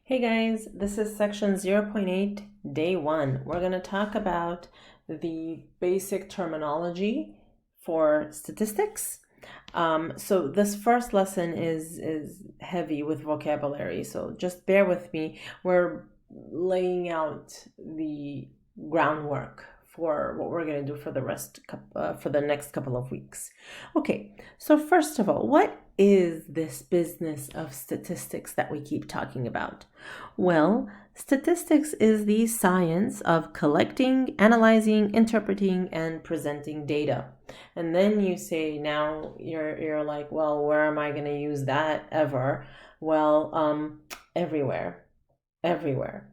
Hey guys, this is section 0.8, day 1. We're going to talk about the basic terminology for statistics. So this first lesson is heavy with vocabulary, so just bear with me. We're laying out the groundwork for what we're going to do for the next couple of weeks. Okay, so first of all, what is this business of statistics that we keep talking about? Well, statistics is the science of collecting, analyzing, interpreting, and presenting data. And then you say, now you're like, well, where am I going to use that ever? Well, everywhere, everywhere.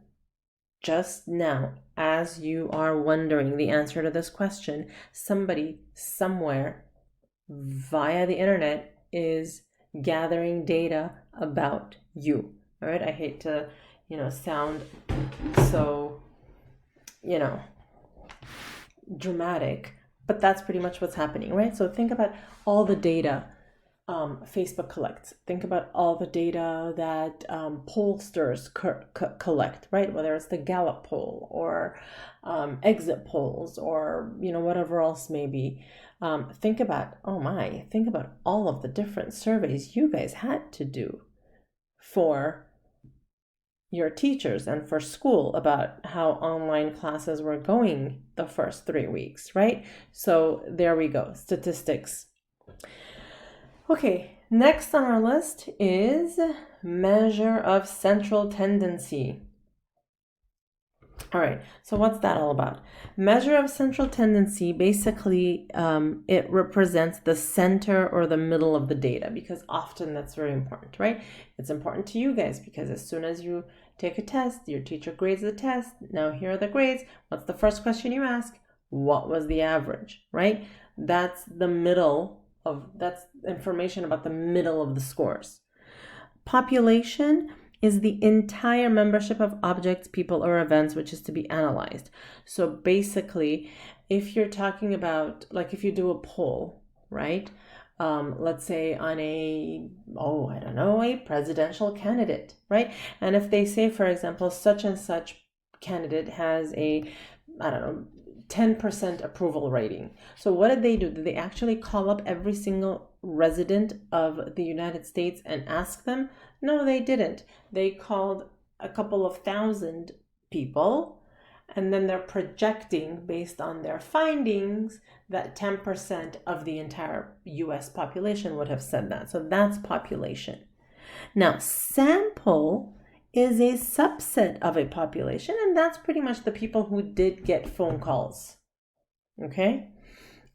Just now, as you are wondering the answer to this question, somebody somewhere via the internet is gathering data about you. All right, I hate to, sound so, dramatic, but that's pretty much what's happening, right? So think about all the data Facebook collects. Think about all the data that pollsters collect, right? Whether it's the Gallup poll or exit polls or whatever else may be. Think about all of the different surveys you guys had to do for your teachers and for school about how online classes were going the first 3 weeks, right? So there we go, statistics. Okay, next on our list is measure of central tendency. All right, so what's that all about? Measure of central tendency, basically, it represents the center or the middle of the data, because often that's very important, right? It's important to you guys because as soon as you take a test, your teacher grades the test. Now here are the grades. What's the first question you ask? What was the average, right? That's the middle that's information about the middle of the scores. Population is the entire membership of objects, people, or events which is to be analyzed. So basically, if you're talking about, like if you do a poll, right? Let's say on a presidential candidate, right? And if they say, for example, such and such candidate has a, 10% approval rating. So what did they do? Did they actually call up every single resident of the United States and ask them? No, they didn't. They called a couple of thousand people, and then they're projecting based on their findings that 10% of the entire US population would have said that. So that's population. Now, sample is a subset of a population, and that's pretty much the people who did get phone calls. Okay?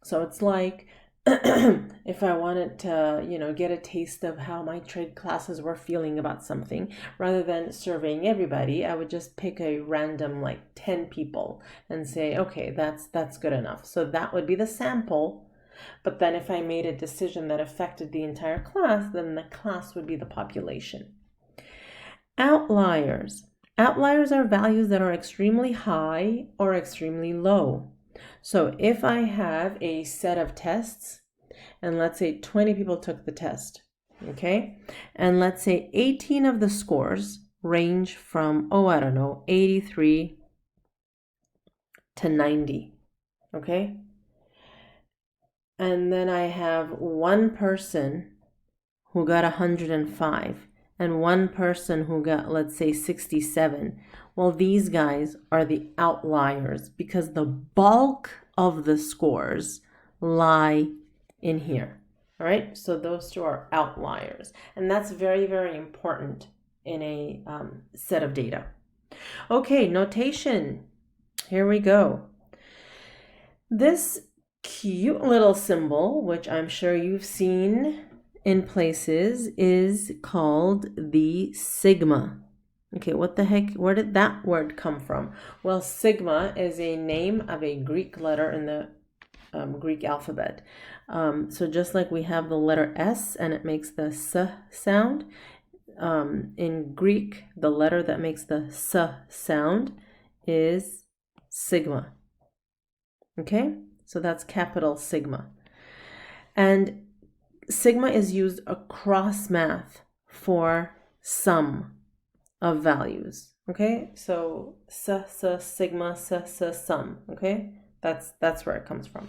So it's like if I wanted to, get a taste of how my Trig classes were feeling about something, rather than surveying everybody, I would just pick a random like 10 people and say, okay, that's good enough. So that would be the sample. But then if I made a decision that affected the entire class, then the class would be the population. Outliers. Outliers are values that are extremely high or extremely low. So if I have a set of tests, and let's say 20 people took the test, okay? And let's say 18 of the scores range from, 83 to 90, okay? And then I have one person who got 105 and one person who got, let's say, 67. Well, these guys are the outliers because the bulk of the scores lie in here. All right, so those two are outliers, and that's very, very important in a set of data. Okay, notation. Here we go. This cute little symbol, which I'm sure you've seen in places, is called the sigma. Okay, what the heck? Where did that word come from? Well, sigma is a name of a Greek letter in the Greek alphabet. So just like we have the letter S and it makes the S sound, in Greek, the letter that makes the S sound is sigma. Okay, so that's capital sigma. And sigma is used across math for sum. of values. Okay, so sigma, sum. Okay, that's where it comes from.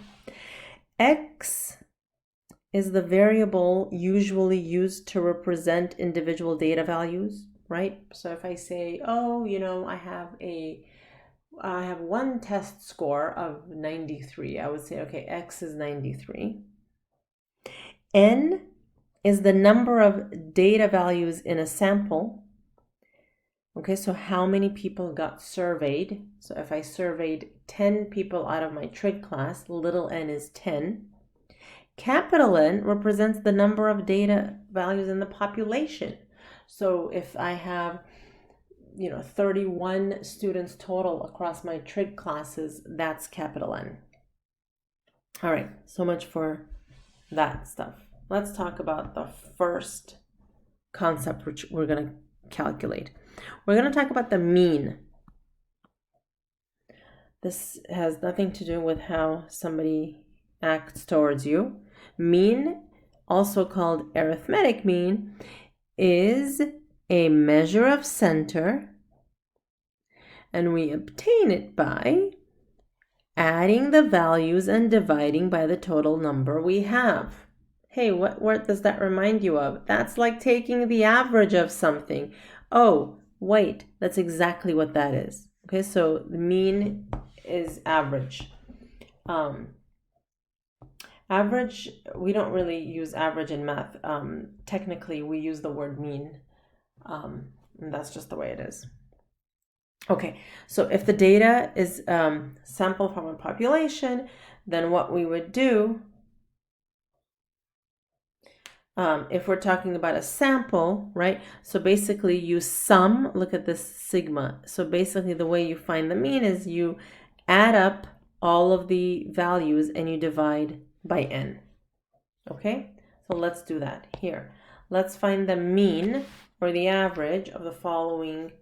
X is the variable usually used to represent individual data values, right? So if I say, oh, I have one test score of 93, I would say, okay, X is 93. N is the number of data values in a sample. Okay, so how many people got surveyed? So if I surveyed 10 people out of my trig class, little n is 10. Capital N represents the number of data values in the population. So if I have 31 students total across my trig classes, that's capital N. All right, so much for that stuff. Let's talk about the first concept which we're going to calculate. We're going to talk about the mean. This has nothing to do with how somebody acts towards you. Mean, also called arithmetic mean, is a measure of center, and we obtain it by adding the values and dividing by the total number we have. Hey, what does that remind you of? That's like taking the average of something. Oh, wait, that's exactly what that is. Okay, so the mean is average. Average, we don't really use average in math. Technically, we use the word mean. And that's just the way it is. Okay, so if the data is sample from a population, then what we would do, if we're talking about a sample, right? So basically you sum, look at this sigma. So basically the way you find the mean is you add up all of the values and you divide by n. Okay, so let's do that here. Let's find the mean or the average of the following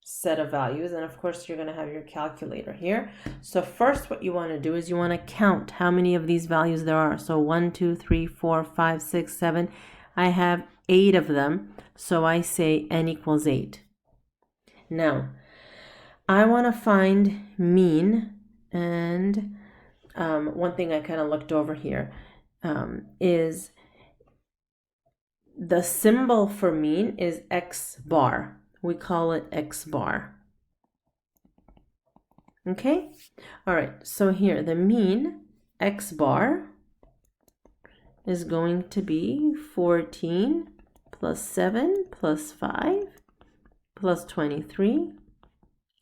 set of values, and of course you're going to have your calculator here. So first what you want to do is you want to count how many of these values there are. So 1 2 3 4 5 6 7. I have 8 of them, so I say n equals 8. Now I want to find mean, and one thing I kind of looked over here is the symbol for mean is x bar. We call it x bar. Okay? All right, so here the mean x bar is going to be 14 plus 7 plus 5 plus 23,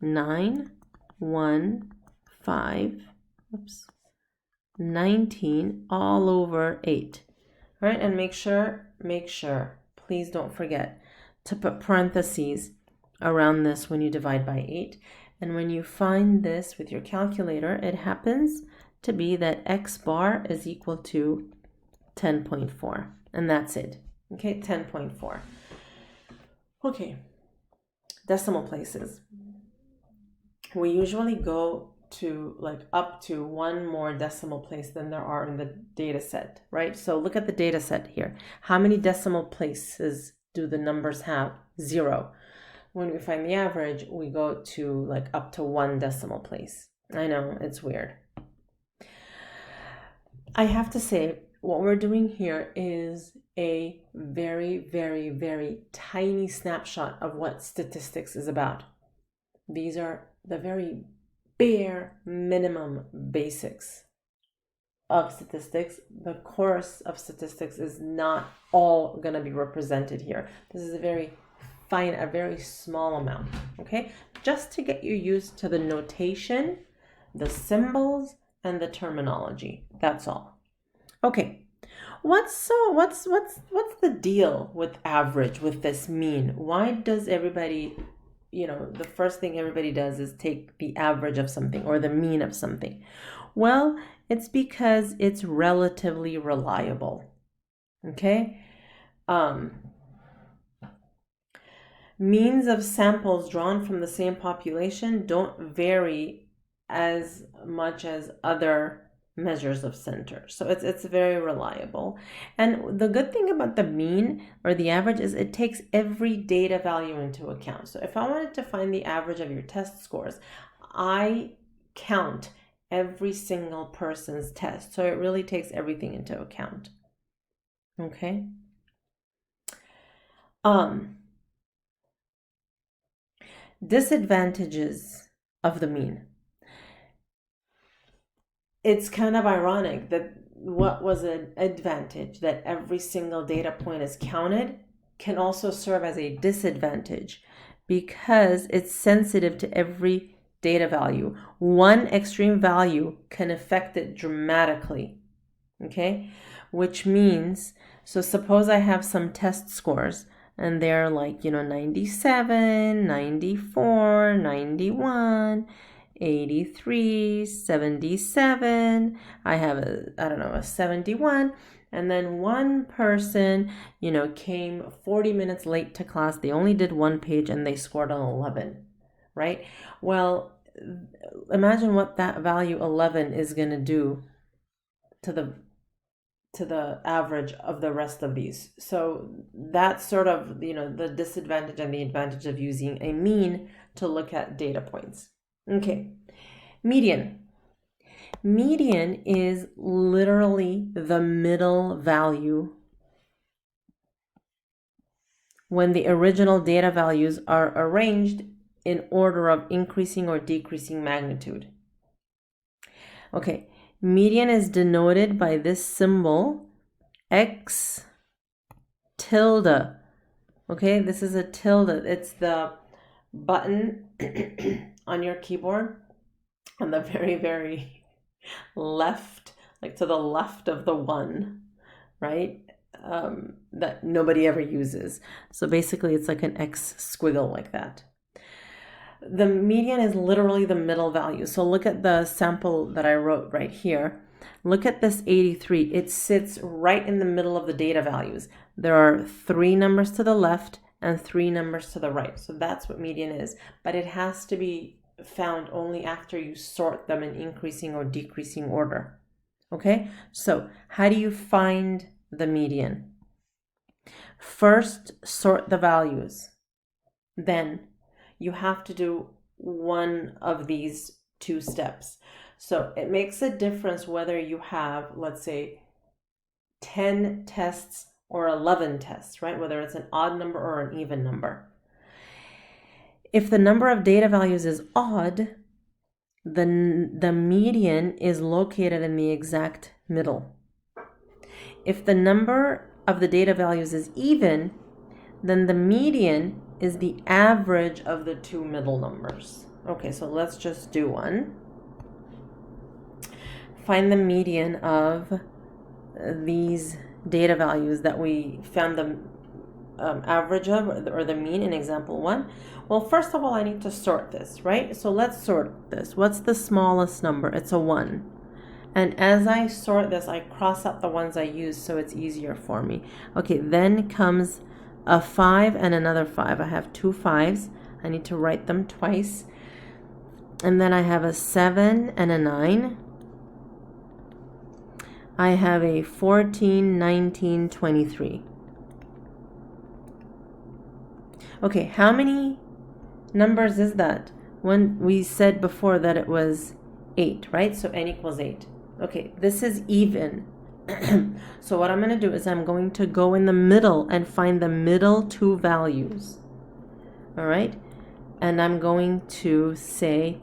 9, 1, 5, 19 all over 8. All right, and make sure, please don't forget to put parentheses around this when you divide by 8. And when you find this with your calculator, it happens to be that x bar is equal to 10.4. And that's it. Okay, 10.4. Okay, decimal places. We usually go to up to one more decimal place than there are in the data set, right? So look at the data set here. How many decimal places do the numbers have? 0. When we find the average, we go to up to 1 decimal place. I know, it's weird. I have to say, what we're doing here is a very, very, very tiny snapshot of what statistics is about. These are the very bare minimum basics of statistics. The course of statistics is not all going to be represented here. This is a very small amount, okay? Just to get you used to the notation, the symbols, and the terminology. That's all. Okay. What's the deal with average, with this mean? Why does everybody, the first thing everybody does is take the average of something or the mean of something? Well, it's because it's relatively reliable. Okay? Means of samples drawn from the same population don't vary as much as other measures of center. So it's very reliable. And the good thing about the mean or the average is it takes every data value into account. So if I wanted to find the average of your test scores, I count every single person's test. So it really takes everything into account. Okay. Disadvantages of the mean. It's kind of ironic that what was an advantage, that every single data point is counted, can also serve as a disadvantage because it's sensitive to every data value. One extreme value can affect it dramatically, okay? Which means, so suppose I have some test scores and they're like, 97, 94, 91, 83, 77. I have a 71. And then one person, came 40 minutes late to class. They only did one page and they scored an 11, right? Well, imagine what that value 11 is going to do to the average of the rest of these. So that's sort of, the disadvantage and the advantage of using a mean to look at data points. Okay, median. Median is literally the middle value when the original data values are arranged in order of increasing or decreasing magnitude. Okay, median is denoted by this symbol, X tilde. Okay, this is a tilde. It's the button on your keyboard on the very, very left, like to the left of the one, right? That nobody ever uses. So basically it's like an X squiggle like that. The median is literally the middle value. So look at the sample that I wrote right here. Look at this 83. It sits right in the middle of the data values. There are 3 numbers to the left and 3 numbers to the right. So that's what median is. But it has to be found only after you sort them in increasing or decreasing order. Okay? So how do you find the median? First, sort the values. Then you have to do one of these 2 steps. So it makes a difference whether you have, let's say, 10 tests or 11 tests, right? Whether it's an odd number or an even number. If the number of data values is odd, then the median is located in the exact middle. If the number of the data values is even, then the median is the average of the 2 middle numbers. Okay, so let's just do one. Find the median of these data values that we found the average of, or the mean in example 1. Well, first of all, I need to sort this, right? So let's sort this. What's the smallest number? It's a 1. And as I sort this, I cross out the ones I use so it's easier for me. Okay, then comes a 5 and another 5. I have 2 5s. I need to write them twice. And then I have a 7 and a 9. I have a 14, 19, 23. Okay, how many numbers is that? When we said before that it was 8, right? So n equals 8. Okay, this is even. So what I'm going to do is I'm going to go in the middle and find the middle 2 values. All right? And I'm going to say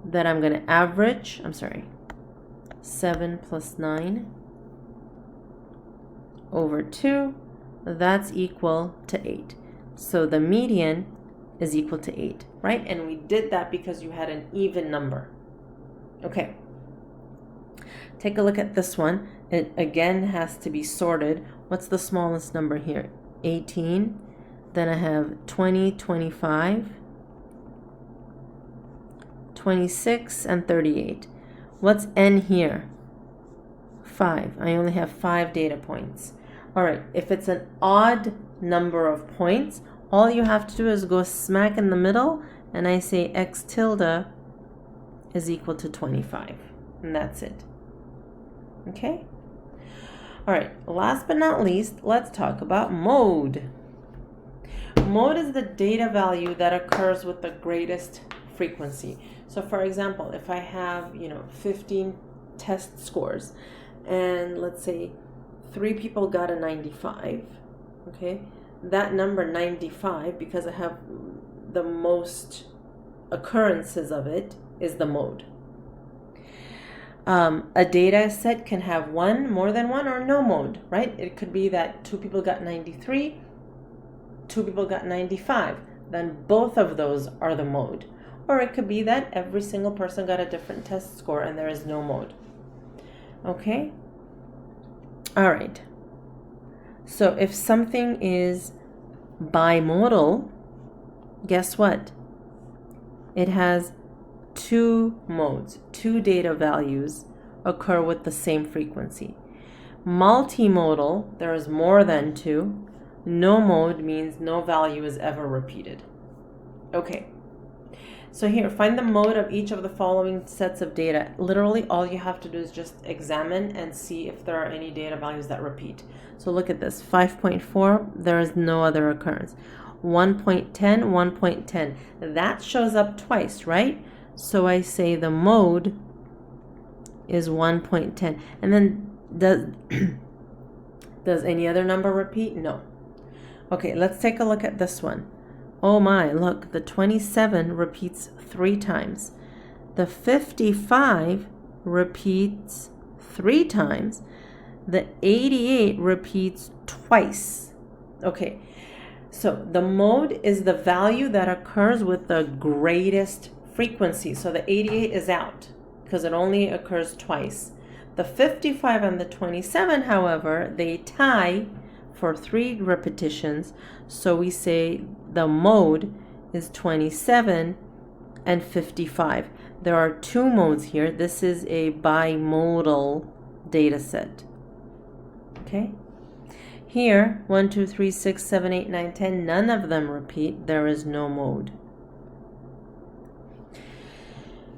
that I'm going to average, 7 plus 9 over 2, that's equal to 8. So the median is equal to 8, right? And we did that because you had an even number. Okay. Take a look at this one. It again has to be sorted. What's the smallest number here? 18. Then I have 20, 25, 26, and 38. What's n here? 5. I only have 5 data points. All right, if it's an odd number of points, all you have to do is go smack in the middle, and I say x tilde is equal to 25. and that's it. Okay? All right, last but not least, let's talk about mode. Mode is the data value that occurs with the greatest frequency. So for example, if I have, 15 test scores and let's say 3 people got a 95, okay? That number 95, because I have the most occurrences of it, is the mode. A data set can have more than one, or no mode, right? It could be that 2 people got 93, 2 people got 95. Then both of those are the mode. Or it could be that every single person got a different test score and there is no mode. Okay? All right. So if something is bimodal, guess what? It has 2 modes, 2 data values occur with the same frequency. Multimodal, there is more than 2. No mode means no value is ever repeated. Okay, so here, find the mode of each of the following sets of data. Literally, all you have to do is just examine and see if there are any data values that repeat. So look at this, 5.4, there is no other occurrence. 1.10, 1.10, that shows up twice, right? So I say the mode is 1.10. And then does any other number repeat? No. Okay, let's take a look at this one. Oh my, look, the 27 repeats 3 times. The 55 repeats 3 times. The 88 repeats twice. Okay, so the mode is the value that occurs with the greatest frequency. So the 88 is out because it only occurs twice. The 55 and the 27, however, they tie for 3 repetitions. So we say the mode is 27 and 55. There are 2 modes here. This is a bimodal data set. Okay? Here, 1, 2, 3, 6, 7, 8, 9, 10, none of them repeat. There is no mode.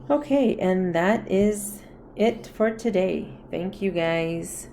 Okay, and that is it for today. Thank you, guys.